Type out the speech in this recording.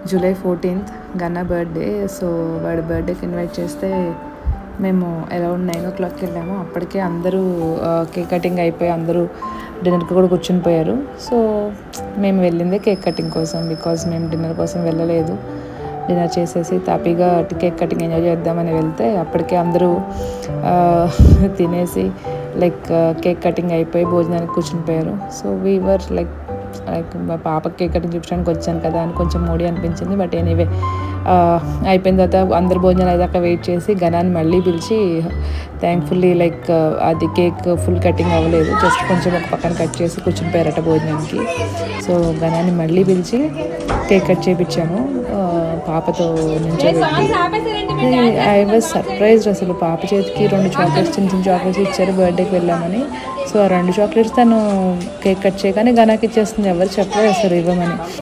July 14th గన్నా birthday. So వాడి బర్త్డేకి invite చేస్తే మేము అరౌండ్ 9 o'clockకి వెళ్ళాము. అప్పటికే అందరూ కేక్ కటింగ్ అయిపోయి అందరూ డిన్నర్కి కూడా కూర్చుని పోయారు. సో మేము వెళ్ళిందే కేక్ కటింగ్ కోసం, బికాజ్ మేము డిన్నర్ కోసం వెళ్ళలేదు. డిన్నర్ చేసేసి తాపీగా కేక్ కటింగ్ ఎంజాయ్ చేద్దామని వెళ్తే అప్పటికే అందరూ తినేసి కేక్ కటింగ్ అయిపోయి భోజనానికి కూర్చుని పోయారు. సో వీవర్ లైక్ మా పాపకి కేక్ కటింగ్ చూపించడానికి వచ్చాను కదా అని కొంచెం మూడీ అనిపించింది. బట్ ఎనీవే అయిపోయిన తర్వాత అందరు భోజనాలు అయ్యాక వెయిట్ చేసి గనాన్ని మళ్ళీ పిలిచి థ్యాంక్ఫుల్లీ అది కేక్ ఫుల్ కటింగ్ అవ్వలేదు, జస్ట్ కొంచెం ఒక పక్కన కట్ చేసి కూర్చుని పోయారట భోజనానికి. సో గనాన్ని మళ్ళీ పిలిచి కేక్ కట్ చేయించాము పాపతో నించోబెట్టి. I was surprised. అసలు పాప చేతికి 2 చాక్లెట్స్, చిన్న చిన్న చాక్లెట్స్ ఇచ్చారు బర్త్డేకి వెళ్ళామని. సో ఆ 2 చాక్లెట్స్ తను కేక్ కట్ చేయగానే గనాకి ఇచ్చేస్తుంది, ఎవరు చెప్పలేదు అసలు ఇవ్వమని.